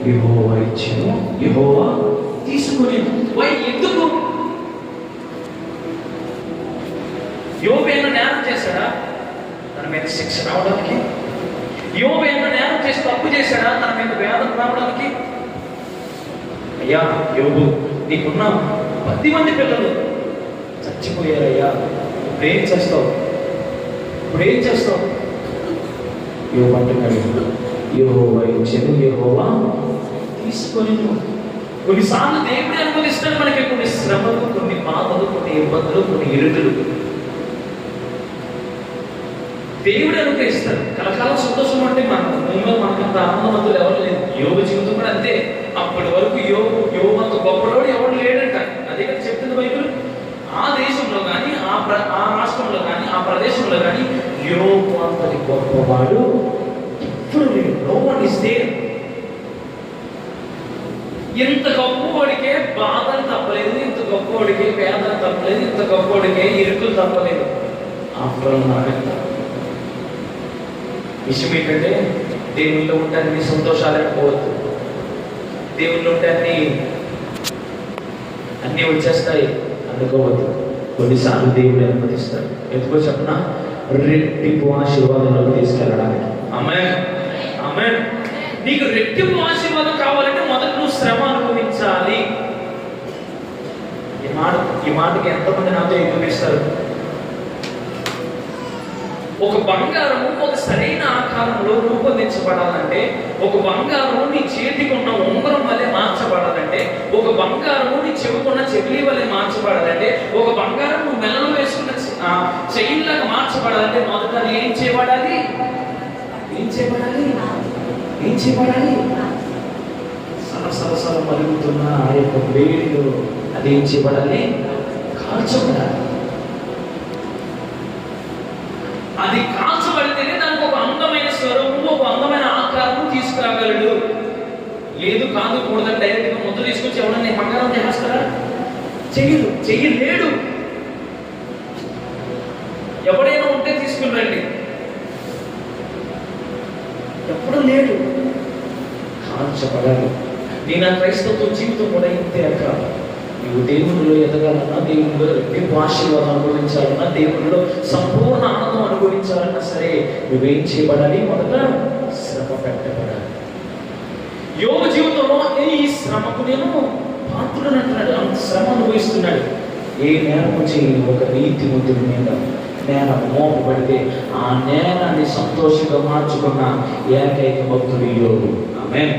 యెహోవా ఇచ్చెను, యెహోవా తీసుకొనెను. ఎందుకు? యోబు ఏమైనా నేరం చేశాడా? తన మీద శిక్ష రావడానికి. యోబు ఏమైనా నేరం చేసి తప్పు చేశాడా? తన మీద వేదన రావడానికి. అయ్యా యోబు, నీకున్న 10 మంది పిల్లలు చచ్చిపోయారయ్యా, ఇప్పుడేం చేస్తావు? యోబు అంటున్నాడు, యెహోవా ఇచ్చెను, యెహోవా తీసుకొనెను. కొన్నిసార్లు దేవుడే అనుమతిస్తాడు మనకి కొన్ని శ్రమలు, కొన్ని బాధలు, కొన్ని ఇబ్బందులు, కొన్ని ఇరుకులు. దేవుడు అనుగ్రహిస్తాడు. కలకాలం సంతోషం అంటే మనకంత ఆనందవంతులు ఎవరు లేదు. యోబు జీవితం కూడా అంతే. అప్పటి వరకు యోబు అంత గొప్పలోడు ఎవరు లేడంట. అదే కదా చెప్తుంది బైబిల్. ఆ దేశంలో కానీ, ఆ రాష్ట్రంలో కానీ, ఆ ప్రదేశంలో కానీ యోబు అంతటి గొప్పవాడు ఎప్పుడు లేడు. No one is there. ఇంత గొప్పవాడికే బాధలు తప్పలేదు, ఇంత గొప్పవాడికే వేదన తప్పలేదు, ఇంత గొప్పవాడికే ఇరుకులు తప్పలేదు. ఆఫ్టర్ విషయం ఏంటంటే, దేవుల్లో ఉంటే అన్ని సంతోషాలు పోవద్దు. దేవుళ్ళు ఉంటే అన్నీ వచ్చేస్తాయి అనుకోవద్దు. కొన్నిసార్లు దేవుడు అనుమతిస్తాడు. ఎందుకో చెప్పిన రెట్టింపు ఆశీర్వాదంలోకి తీసుకెళ్ళడానికి. ఆమేన్. నీకు రెట్టింపు ఆశీర్వాదం కావాలంటే మొదట నువ్వు శ్రమ అనుభవించాలి. ఈ మాటకి ఎంతమంది నాతో ఏకీభవిస్తారు? ఒక బంగారము ఒక సరైన ఆకారంలో రూపొందించబడాలంటే, ఒక బంగారము నీ చేతికి ఉన్న ఉంగరం వల్లే మార్చబడాలంటే, ఒక బంగారము నీ చెవుకున్న చెవిలి వల్లే మార్చబడాలంటే, ఒక బంగారం నువ్వు మెడలో వేసుకున్న చైన్లాగా మార్చబడాలంటే మొదట అది ఏం చేయబడాలి? సరసరసర మరుగుతున్న ఆ యొక్క వేడిలో అదేం చేయబడాలి? కాల్చబడాలి. అది కాల్చబడితేనే దానికి ఒక అందమైన స్వరూపము, ఒక అందమైన ఆకారము తీసుకురాగలడు. లేదు కాదు కూడదని డైరెక్ట్గా ముద్ద తీసుకొచ్చి ఎవడన్నా బంగారం చేస్తారా? చెయ్యలేడు. ఎవడైనా ఉంటే తీసుకుని రండి, ఎప్పుడు లేడు. కాల్చబడాలి. నేను ఆ క్రైస్తవ జీవితం కూడా ఇంతే అక్క. నువ్వు దేవుడిలో ఎదగాలన్నా, దేవుడిలో రెట్టింపు ఆశీర్వాదం అనుభవించాలన్నా, దేవుడిలో సంపూర్ణ ఆనందం అనుభవించాలన్నా సరే నువ్వేం చేయబడాలి? మొదట శ్రమ పెట్టబడాలి. యోబు జీవితంలో ఈ శ్రమకు నేను పాత్రుడు అంటున్నాడు. అంత శ్రమ అనుభవిస్తున్నాడు. ఏ నేరం చేయని ఒక నీతిమంతుడి మీద నేరం మోపబడితే ఆ నేరాన్ని సంతోషంగా మార్చుకున్న ఏకైక భక్తుడు యోబు. ఆమేన్.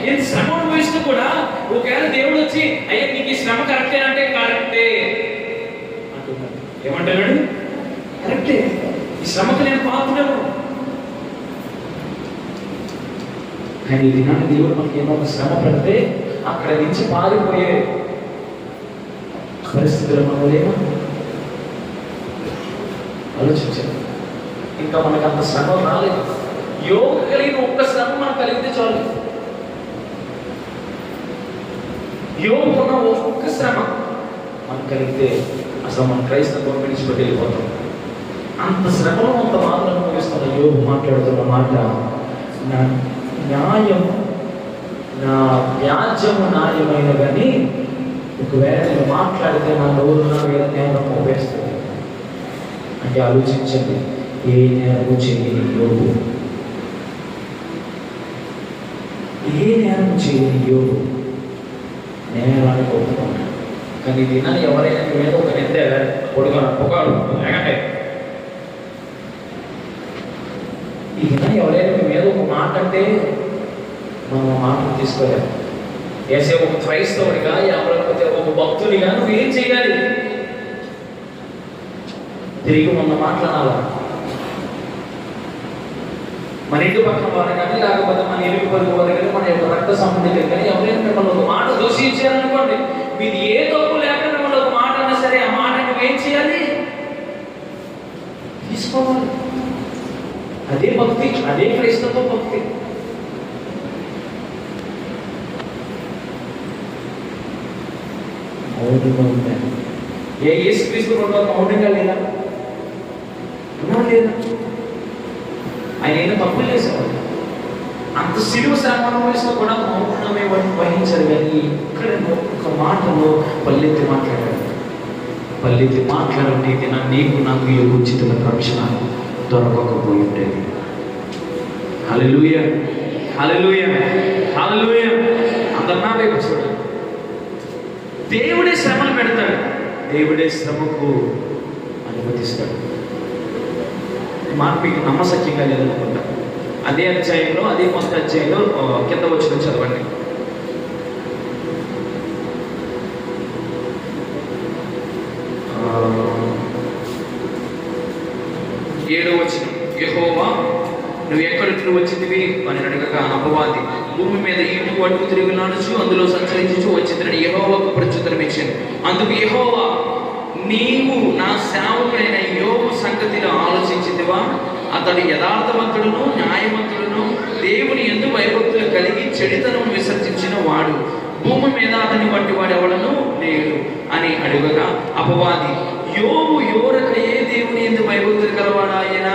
నేను శ్రమ అనుభవిస్తూ కూడా ఒకవేళ దేవుడు వచ్చి అయ్యా నీకు ఈ శ్రమ కరెక్టే అంటే కరెక్టే అంటున్నాడు. ఏమంటున్నాడు? కరెక్టే, ఈ శ్రమకు నేను పాత్రను. కానీ ఈ దినాన్ని దేవుడు మనకి ఏమో ఒక శ్రమ పెడితే అక్కడ నుంచి పారిపోయే పరిస్థితులు మనం లేమా? ఆలోచించాను. ఇంకా మనకు అంత శ్రమ రాలేదు. యోగ కలిగిన ఒక్క శ్రమ మనకు కలిగితే చాలు. యోగుకున్న ఒక్క శ్రమ మనకు కలిగితే అసలు మన క్రైస్తవం విడిచిపెట్టి వెళ్ళిపోతాం. అంత శ్రమలో అంత బాధలు అనుభవిస్తున్న యోగు మాట్లాడుతున్న మాట, నా వ్యాజ్యము న్యాయమైన కానీ ఒకవేళ నేను మాట్లాడితే నా నోరు నా మీద నేరం మోపేస్తుంది అంటే ఆలోచించండి. ఏ నేరము చేయని యోగు, నేరానికి ఒప్పుకున్నాడు. కానీ దీనిని ఎవరైనా మీ మీద ఒక నింద పొగాడు లేకంటే ఈ దినాన్ని ఎవరైనా మీ మీద ఒక మాట అంటే మనం ఆ మాటను తీసుకోలేము. వేసే ఒక క్రైస్తవుడిగా లేకపోతే ఒక భక్తుడిగా నువ్వేం చేయాలి? తిరిగి మొన్న మాట్లాడాలా? మన ఇంటి పక్కన వారు కానీ లేకపోతే మన ఇరుగు పొరుగు వారు కానీ మన యొక్క రక్త సంబంధికులు కానీ ఎవరైనా మిమ్మల్ని ఒక మాట దూషించారనుకోండి, మీది ఏ తప్పు లేక మిమ్మల్ని ఒక మాట అన్నా సరే ఆ మాట నువ్వేం చేయాలి? తీసుకోవాలి. అదే భక్తి, అదే క్రైస్తవ భక్తి. మౌనంగా ఉంటాయి. ఏ యేసుక్రీస్తు మౌనంగా లేదా? లేదా? ఆయన ఏదో తప్పులు చేసేవాడు. అంత సిలువ శ్రమ అనుభవిస్తూ కూడా మౌనమే వహించారు. కానీ ఇక్కడ ఒక మాటను పల్లెత్తి మాట్లాడారు. పల్లెత్తి మాట్లాడంటే నీకు నాకు ఈ ఉచితమైన రక్షణ దొరకకపోయి ఉండేది. హల్లెలూయా, హల్లెలూయా, హల్లెలూయా. అందరు నా వైపు చూడండి. దేవుడే శ్రమను పెడతాడు, దేవుడే శ్రమకు అనుమతిస్తాడు. మాట మీకు నమ్మసక్యంగా లేదనుకుంటా. అదే అధ్యాయంలో, అదే మొదటి అధ్యాయంలో కింద వచ్చిన చదవండి. 7వ వచనం. యెహోవా నువ్వు ఎక్కడి నుండి వచ్చితివి అని అడగగా అపవాది భూమి మీద ఇటు అటు తిరుగులాడుచు అందులో సంచరించుచు వచ్చిందని యెహోవాకు ప్రత్యుత్తరం ఇచ్చాను. అందుకు యెహోవా, నీవు నా సేవకుడైన యోబు సంగతిలో ఆలోచించితివా? అతడు యథార్థవంతుడును న్యాయవంతుడును దేవుని యందు భయభక్తులు కలిగి చెడుతనం విసర్జించిన వాడు, భూమి మీద అతని వంటి వాడు ఎవడను లేడు అని అడుగగా అపవాది, యోబు యోరక ఏ దేవుని యందు భయభక్తులు కలవాడా ఆయన?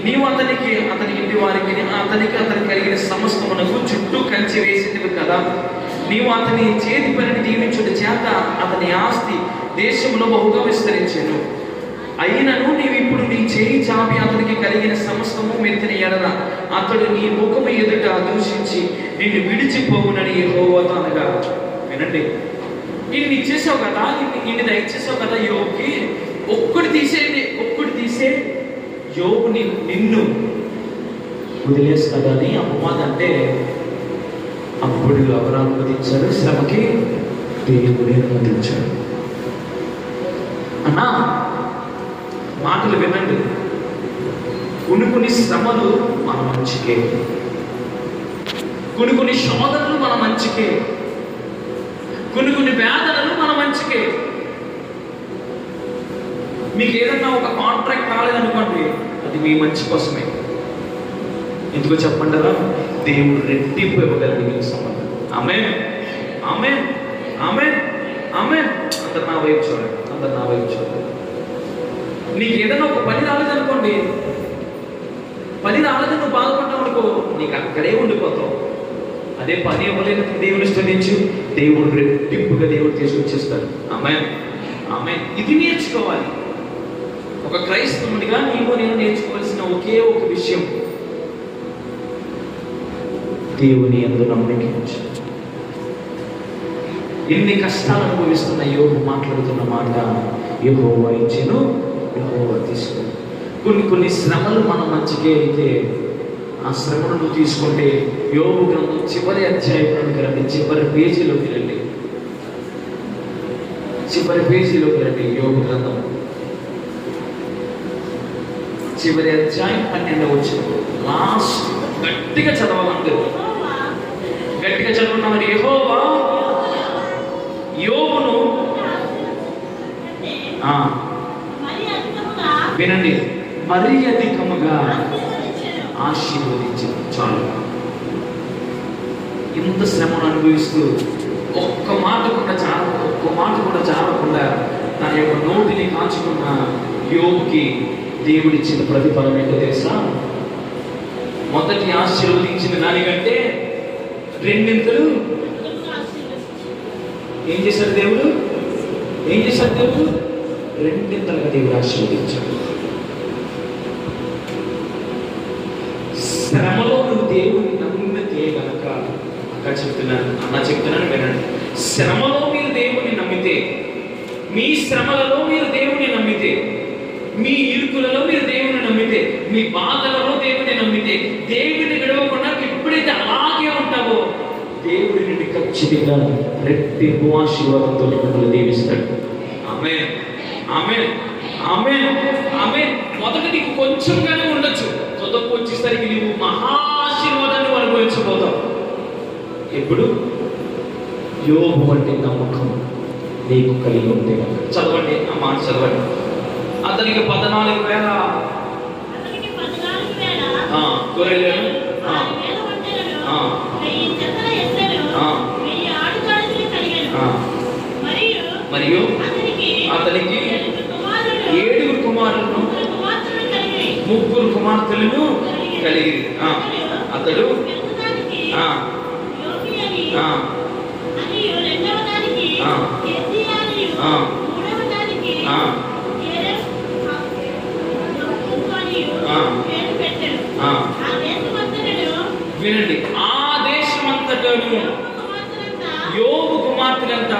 నీవు అతనికి అతని ఇంటి వారికి అతనికి కలిగిన సమస్తమునకు చుట్టూ కంచి వేసేది కదా. నీవు అతని చేతి పనిని దీవించుట చేత అతని ఆస్తి దేశంలో బహుగా విస్తరించాను. అయినను నీవు ఇప్పుడు నీ చేయి చాపి అతనికి కలిగిన సమస్తము మెత్తిన ఎడల అతడు నీ ముఖము ఎదుట దూషించి నిన్ను విడిచిపోవునని యెహోవాతో అనగా. వినండి, ఇన్ని ఇచ్చేసావు కదా, ఇన్ని దయచేసావు కదా యోబుకి, ఒక్కటి తీసేయండి, ఒక్కటి తీసే యోబు నిన్ను వదిలేస్తాడని అపవాదం అంటే అప్పుడు ఎవరు అనుమతించాడు? శ్రమకి దేవుడే అనుమతించాడు. అన్నా మాటలు వినండి. కొన్ని శ్రమలు మన మంచికే, కొన్ని శోధనలు మన మంచికే, కొన్ని వేదనలు మన మంచికే. మీకు ఏదన్నా ఒక కాంట్రాక్ట్ రాలేదనుకోండి, అది మీ మంచి కోసమే. ఎందుకో చెప్పంటారా? దేవుడు రెట్టింపు ఇవ్వగలడు మీకు సంబంధం. ఆమేన్, ఆమేన్, ఆమేన్, ఆమేన్. అందరు నా వైపు చూడండి, అందరు నా వైపు చూడండి. నీకు ఏదైనా ఒక పని రాలేదనుకోండి, పని రాలేదని నువ్వు బాధపడ్డావు అనుకో, నీకు అక్కడే ఉండిపోతావు. అదే పని ఇవ్వలేదు దేవుని స్తుతించు, దేవుడు రెట్టింపుగా దేవుడు తీసుకొచ్చేస్తాడు. ఆమేన్, ఆమేన్. ఇది నేర్చుకోవాలి. ఒక క్రైస్తవునిగా నీవు నేను నేర్చుకోవాల్సిన ఒకే ఒక విషయం, దేవుని యందు నమ్మిక ఉంచు. ఎన్ని కష్టాలు అనుభవిస్తున్న యోబు మాట్లాడుతున్న మాట, యెహోవా ఇచ్చెను, యెహోవా తీసుకో. కొన్ని శ్రమలు మన మంచికే అయితే ఆ శ్రమను నువ్వు తీసుకుంటే యోబు గ్రంథం చివరి అధ్యాయంలోకి రండి, చివరి పేజీలోకి రండి, చివరి పేజీలోకి రండి. యోబు గ్రంథం చివరి అధ్యాయం 12వ వచనం. లాస్ట్ గట్టిగా చదవాలి అందరూ, గట్టిగా చదవమని. యెహోవా యోబును వినండి, మరీ అధికముగా ఆశీర్వదించింది. చాలు. ఇంత శ్రమను అనుభవిస్తూ ఒక్క మాట కూడా జారకుండా తన యొక్క నోటిని కాచుకున్న యోబుకి దేవుడిచ్చిన ప్రతిఫలం ఏంటో తెలుసా? మొదటి ఆశీర్వదించిన దానికంటే రెండింతలు ఏం చేశాడు దేవుడు? రెండింతలుగా దేవుడు ఆశీర్వదించాడు. శ్రమలో నువ్వు దేవుడిని నమ్మితే కనుక, అన్న చెప్తున్నాను వినండి. శ్రమలో మీరు దేవుడిని నమ్మితే, మీ శ్రమలలో మీరు దేవుడిని నమ్మితే, మీ ఇరుకులలో మీరు దేవుని నమ్మితే, మీ బాధలలో దేవుని నమ్మితే, దేవుని విడవకుండా ఎప్పుడైతే అలాగే ఉంటావో దేవుడి నుండి ఖచ్చితంగా రెట్టింపు ఆశీర్వాదంతో మిమ్మల్ని దీవిస్తాడు. ఆమేన్, ఆమేన్, ఆమేన్, ఆమేన్. మొదట నీకు కొంచెంగానే ఉండొచ్చు, చదువుకు వచ్చేసరికి నీవు మహాశీర్వాదాన్ని అనుభవించబోతావు. ఎప్పుడు? యోబు అంటే నమ్మకం నీకు కలిగి ఉంటే కనుక. చదవండి ఆ మాట, చదవండి. అతనికి 14,000 గొర్రెలను, మరియు అతనికి 7 కుమారులను 3 కుమార్తెలను కలిగి అతడు వినండి, ఆ దేశమంతటను యోబు కుమార్తెలంత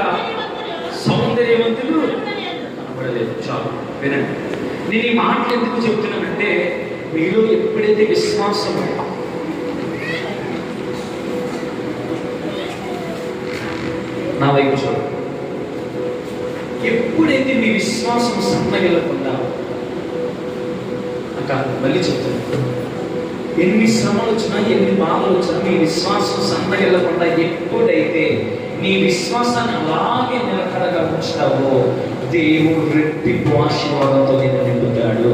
సౌందర్యవంతులు కనపడలేదు. చాలు వినండి. నేను ఈ మాటలు ఎందుకు చెప్తున్నానంటే, మీలో ఎప్పుడైతే విశ్వాసం నా వైపు చూడు, ఎప్పుడైతే మీ విశ్వాసం సన్నగిల్లకుండా, మళ్ళీ చెప్తున్నాను, ఎన్ని శ్రమలు వచ్చినా ఎన్ని బాధలు వచ్చినా మీ విశ్వాసం సన్నగిల్లకుండా ఎప్పుడైతే నీ విశ్వాసాన్ని అలాగే నిలకడగా ఉంచుతావో దేవుడు రెట్టింపు ఆశీర్వాదంతో నేను నింపుతాడు.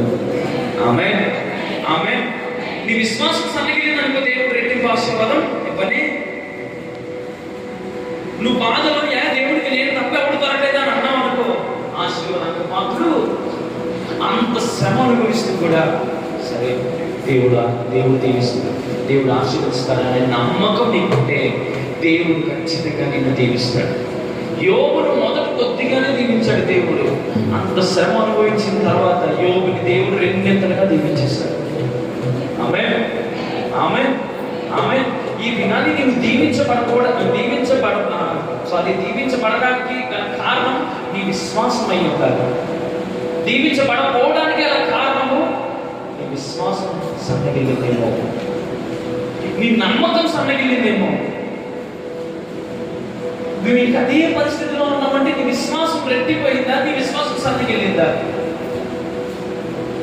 ఆమేన్, ఆమేన్. నీ విశ్వాసం సన్నగిలిందనుకో దేవుడు రెట్టింపు ఆశీర్వాదం ఇవ్వనే. నువ్వు బాధలో దేవుడికి నేను తప్ప ఎవడు దొరకలేదా అని అన్నావు అనుకో, ఆశీర్వాదానికి మాత్రం అంత శ్రమ అనుభవిస్తూ కూడా సరే దేవుడు దీవిస్తాడు, దేవుడు ఆశీర్వదిస్తాడనే నమ్మకం నీకుంటే దేవుడు ఖచ్చితంగా నిన్ను దీవిస్తాడు. యోబును మొదట కొద్దిగానే దీవించాడు దేవుడు. అంత శ్రమ అనుభవించిన తర్వాత యోబుని దేవుడు రెండింతలుగా దీవించేస్తాడు. ఆమేన్, ఆమేన్, ఆమేన్. ఈ దినాన్ని నీవు దీవించబడడానికి గల కారణం నీ విశ్వాసం అయి ఉండాలి. దీవించబడకపోవడానికి గల కారణము నీ విశ్వాసం సన్నగిల్లిందేమో, నీ నమ్మకం సన్నగిల్లిందేమో. నువ్వు ఇంకా అదే పరిస్థితిలో ఉన్నామంటే నీ విశ్వాసం రెట్టిపోయిందా, నీ విశ్వాసం సన్నగిల్లిందా?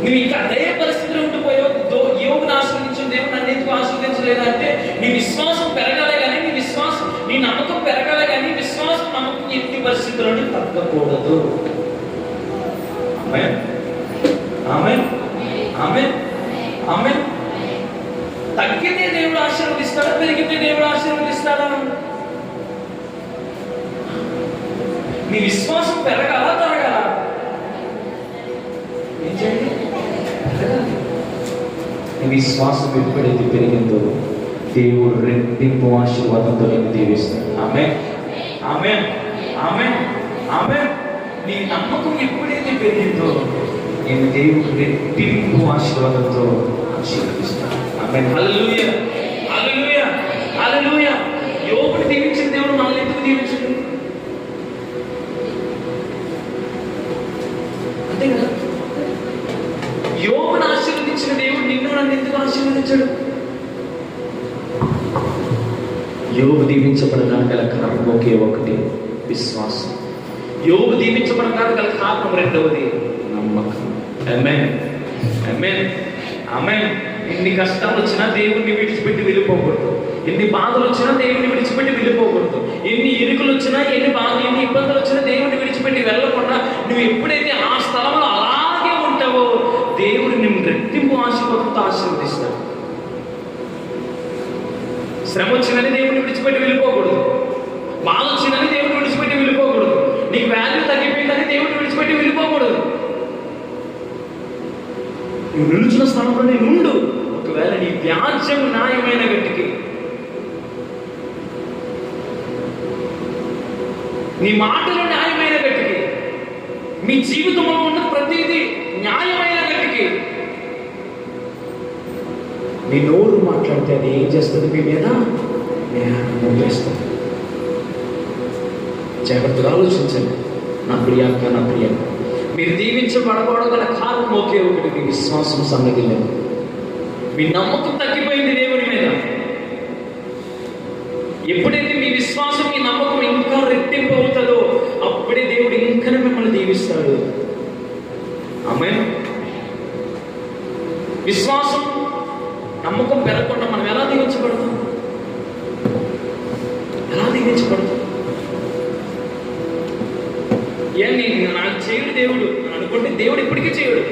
నువ్వు ఇంకా అదే పరిస్థితిలో ఉండిపోయావు. యోబుని ఆశ్రయించిన దేవుడు నన్ను ఎందుకు ఆశ్రయించలేదా అంటే నీ విశ్వాసం పెరగాలే కానీ, నీ నమ్మకం పెరగాలే కానీ నమ్మకం ఎట్టి పరిస్థితులను తగ్గకూడదు. ఆమేన్, ఆమేన్, ఆమేన్, ఆమేన్. తగ్గితే దేవుడు ఆశీర్వదిస్తాడా, పెరిగితే దేవుడు ఆశీర్వదిస్తాడా? నీ విశ్వాసం పెరగాల తరగాల? ఏం చేయండి? పెరగాలి. నీ విశ్వాసం ఎప్పుడైతే పెరిగిందో దేవుడు రెట్టింపు ఆశీర్వాదంతో నేను దీవిస్తాడు. ఆమేన్, ఆమేన్, ఆమేన్, ఆమేన్. నీ నమ్మకం ఎప్పుడైతే పెరిగిందో నేను దేవుడు రెట్టింపు ఆశీర్వాదంతో ఆశీర్వదిస్తాడు. ఆమేన్. హల్లెలూయా, హల్లెలూయా, హల్లెలూయా. యోబుని దీవించిన దేవుడు మనల్ని ఎందుకు దీవించడు? అంతే కదా. యోబుని ఆశీర్వదించిన దేవుడు నిన్ను నన్ను ఎందుకు ఆశీర్వదించాడు? యోబు దీవించబడడానికి గల కారణం ఒకే ఒకటి, విశ్వాసం. యోబు దీవించబడడానికి గల కారణం రెండవది, నమ్మకం. ఆమేన్, ఆమేన్, ఆమేన్. ఎన్ని కష్టాలు వచ్చినా దేవుడిని విడిచిపెట్టి వెళ్ళిపోకూడదు. ఎన్ని బాధలు వచ్చినా దేవుడిని విడిచిపెట్టి వెళ్ళిపోకూడదు. ఎన్ని ఇరుకులు వచ్చినా, ఎన్ని ఇబ్బందులు వచ్చినా దేవుడిని విడిచిపెట్టి వెళ్ళకుండా నువ్వు ఎప్పుడైతే ఆ స్థలంలో అలాగే ఉంటావో దేవుడు నిన్ను రెట్టింపు ఆశీర్వాదంతో ఆశీర్వదిస్తాడు. శ్రమ వచ్చిందని దేవుడిని విడిచిపెట్టి వెళ్ళిపోకూడదు. బాధ వచ్చిందని దేవుడిని విడిచిపెట్టి వెళ్ళిపోకూడదు. నీకు వాల్యూ తగ్గిపోయిందని దేవుడిని విడిచిపెట్టి వెళ్ళిపోకూడదు. నువ్వు నిలుచున్న స్థలంలోనే ఉండు. ఒకవేళ నీ వ్యాజ్యం న్యాయమైన గట్టికి, నీ మాటలు న్యాయమైన గట్టికి, మీ జీవితంలో ఉన్న ప్రతిదీ న్యాయమైన గట్టికి, నీ నోరు మాట్లాడితే అది ఏం చేస్తుంది? మీ మీద న్యాయం చేస్తుంది. జాగ్రత్తగా ఆలోచించండి నా ప్రియాక, నా ప్రియాక. మీరు దీవించబడకూడదు గల కారణం ఒకే ఒకటి, మీ విశ్వాసం సన్నగిల్లేదు. మీ నమ్మకం తగ్గిపోయింది దేవుని మీద. ఎప్పుడైతే మీ విశ్వాసం, మీ నమ్మకం ఇంకా రెట్టింపు అవుతుందో అప్పుడే దేవుడు ఇంకా మిమ్మల్ని దీవిస్తాడు. ఆమేన్. విశ్వాసం, నమ్మకం పెరగకుండా మనం ఎలా దీవించబడతాం? ఎలా దీవించబడతాం? నాకు చేయడు దేవుడు అని అనుకుంటే దేవుడు ఎప్పటికీ చేయడు.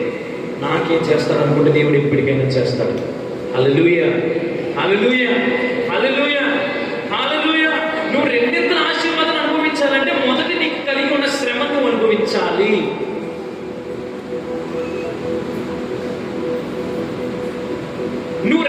నాకేం చేస్తాడు అనుకుంటే దేవుడు ఎప్పటికైనా చేస్తాడు. హల్లెలూయా, హల్లెలూయా, హల్లెలూయా, హల్లెలూయా. నువ్వు రెండింతల ఆశీర్వాదం అనుభవించాలంటే మొదటి నీకు కలిగి ఉన్న శ్రమను అనుభవించాలి. నువ్వు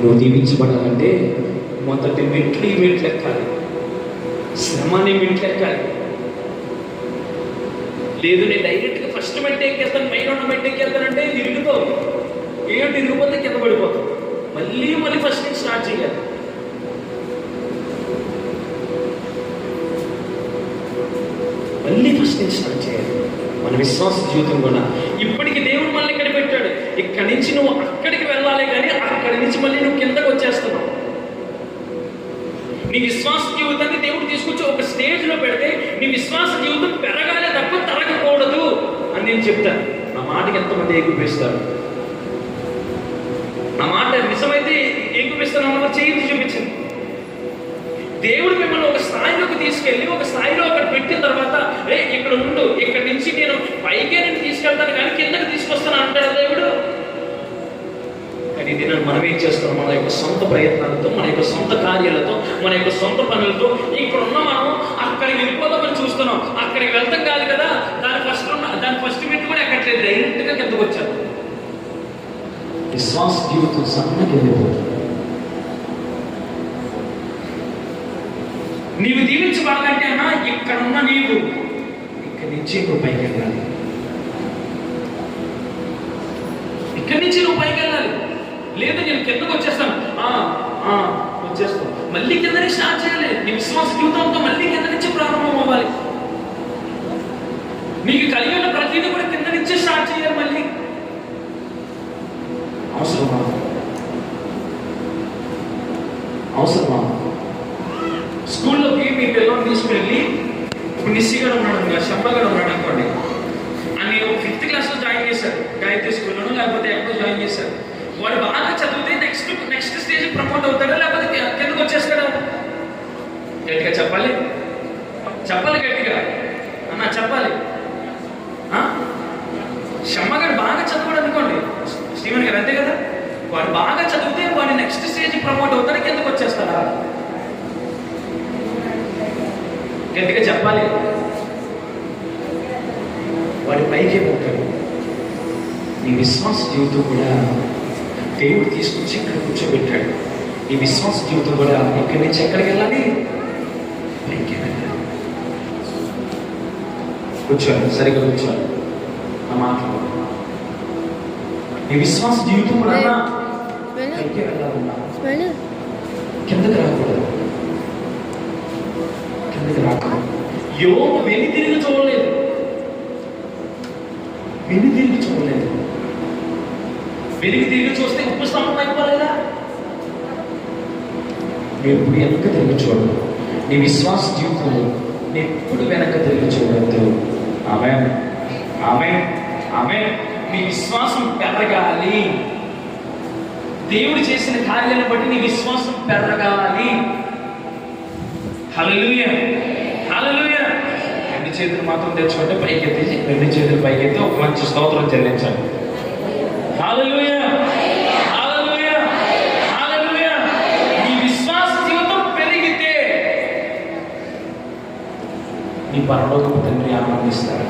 నువ్వు దీవించబడాలంటే మొదటి మెట్లు ఈ మెట్లు ఎక్కాలి, శ్రమని మెట్లు ఎక్కాలి. లేదు నేను డైరెక్ట్గా ఫస్ట్ మెట్టు ఎక్కేస్తాను, పైన ఉన్న మెట్టు ఎక్కేస్తానంటే తిరుగుతావు, ఏంటి తిరిగిపోతే కింద పడిపోతావు. మళ్ళీ ఫస్ట్ నుంచి స్టార్ట్ చేయాలి. మళ్ళీ ఫస్ట్ నుంచి స్టార్ట్ చేయాలి మన విశ్వాస జీవితం కూడా. ఇప్పటికి దేవుడు మళ్ళీ ఇక్కడ పెట్టాడు, ఇక్కడి నుంచి నువ్వు అక్కడికి వెళ్ళాలి, కానీ అక్కడి నుంచి మళ్ళీ నువ్వు కిందకు వచ్చేస్తున్నావు. నీ విశ్వాస జీవితాన్ని దేవుడు తీసుకొచ్చి ఒక స్టేజ్లో పెడితే నీ విశ్వాస జీవితం పెరగాలి తప్ప తరగకూడదు అని నేను చెప్తాను. నా మాటకి ఎంతమంది ఏకీపిస్తారు? నా మాట నిజమైతే ఏకీపిస్తాను అన్న చేయించి చూపించింది. దేవుడు మిమ్మల్ని ఒక స్థాయిలోకి తీసుకెళ్ళి ఒక స్థాయిలో అక్కడ పెట్టిన తర్వాత ఇక్కడ ఉండు, ఇక్కడి నుంచి నేను పైకే నేను తీసుకెళ్తాను కానీ కిందకి తీసుకొస్తాను అంటాడు దేవుడు. కానీ ఇది మనం ఏం చేస్తున్నాం? మన యొక్క సొంత ప్రయత్నాలతో, మన యొక్క సొంత కార్యాలతో, మన యొక్క సొంత పనులతో ఇక్కడున్న మనం అక్కడికి వెళ్ళిపోదామని చూస్తున్నాం. అక్కడికి వెళ్తాం కాదు కదా, దాని ఫస్ట్ మినిట్ కూడా ఎక్కట్లేదు, డైరెక్ట్గా కిందకు వచ్చాను. విశ్వాస జీవితం సన్నకి వెళ్ళిపోతుంది. నీవు దీవించబడాలంటే అన్నా ఇక్కడున్న నీవు ఇక్కడి నుంచి నువ్వు పైకి వెళ్ళాలి, ఇక్కడి నుంచి నువ్వు పైకి వెళ్ళాలి. లేదు నేను కిందకు వచ్చేస్తాను, వచ్చేస్తాను, మళ్ళీ కింద నుంచి స్టార్ట్ చేయాలి. నీ విశ్వాస జీవితంతో మళ్ళీ కింద నుంచి ప్రారంభం అవ్వాలి. నీకు కలిగి ఉన్న ప్రతిదీ కూడా కింద నుంచి స్టార్ట్ చేయాలి. మళ్ళీ అవసరమా? స్కూల్లోకి మీ పిల్లల్ని తీసుకెళ్ళి, ఇప్పుడు నిశ్చిగాడు ఉన్నాడు, శంబగాడు ఉన్నాడు అనుకోండి, అని 5th క్లాస్లో జాయిన్ చేశారు, గాయత్రి స్కూల్లోనూ లేకపోతే ఎక్కడో జాయిన్ చేశారు. వాడు బాగా చదివితే నెక్స్ట్ స్టేజ్ ప్రమోట్ అవుతాడా లేకపోతే కిందకు వచ్చేస్తాడా? గట్టిగా చెప్పాలి గట్టిగా అన్న చెప్పాలి. శమ్మగాడు బాగా చదవడు అనుకోండి, స్టీవెన్ గారు అంతే కదా, వాడు బాగా చదివితే వాడు నెక్స్ట్ స్టేజ్ ప్రమోట్ అవుతాడు, కిందకు వచ్చేస్తాడా? గట్టిగా చెప్పాలి. వాడి పైకి పోతాడు. నీ విశ్వాస జీవితం కూడా దేవుడు తీసుకొచ్చి ఇక్కడ కూర్చోబెట్టాడు. ఈ విశ్వాస జీవితం కూడా ఇక్కడి నుంచి ఎక్కడికి వెళ్ళాలి? పైకి వెళ్ళాలి. కూర్చోండి, సరిగ్గా కూర్చోండి. నా మాటలు నీ విశ్వాస జీవితం కూడా పైకి వెళ్ళాలన్నా కిందకి రాకూడదు. యోబు వెను తిరిగి చూడలేదు. వెను తిరిగి చూస్తే ఉప్పు స్తంభం అయిపోవాలి కదా. నువ్వు ఎప్పుడు వెనక తిరిగి చూడదు. నీ విశ్వాస జీవితంలో నేను ఎప్పుడు వెనక తిరిగి చూడద్దు. ఆమేన్, ఆమేన్, ఆమేన్. నీ విశ్వాసం పెరగాలి. దేవుడు చేసిన కార్యాలను బట్టి నీ విశ్వాసం పెరగాలి. హల్లెలూయా, హల్లెలూయా. 2 చేతులు మాత్రం తెచ్చుకుంటే పైకి ఎత్తేసి 2 చేతులు పైకి ఎత్తి ఒక మంచి స్తోత్రం చెల్లించండి. హల్లెలూయా, హల్లెలూయా, హల్లెలూయా. నీ విశ్వాస జీవితం పెరిగితే నీ పరలోకపు తండ్రి ఆనందిస్తాడు.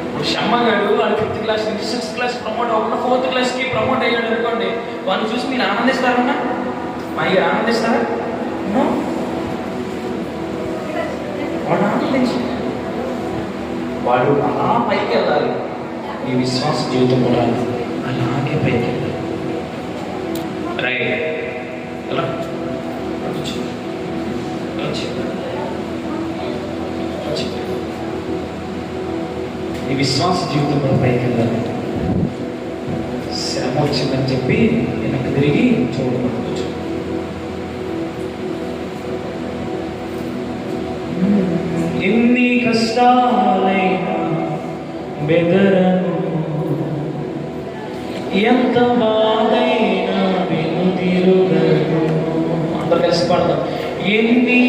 ఇప్పుడు శమ్మగాడు వాడు 5th క్లాస్ నుంచి 6th క్లాస్ ప్రమోట్ అవ్వకుండా 4th క్లాస్కి ప్రమోట్ అయ్యాడు అనుకోండి, వాడిని చూసి మీరు ఆనందిస్తారన్నా? మా అయ్య ఆనందిస్తారా? వాడు ఆనందించి వాడు అలా పైకి వెళ్ళాలి. నీ విశ్వాస జీవితం కూడా అలాగే పైకి వెళ్ళాలి. రైట్, ఎలా నీ విశ్వాస జీవితం కూడా పైకి వెళ్ళాలి. శ్రమ వచ్చిందని చెప్పి వెనక్కి తిరిగి చూడకూడదు. ఎన్ని కష్టాలైనా బెదరను, ఎంత బాధైనా వెనుదిరుగను. అందరు కలిసి పాడదాం. ఎన్ని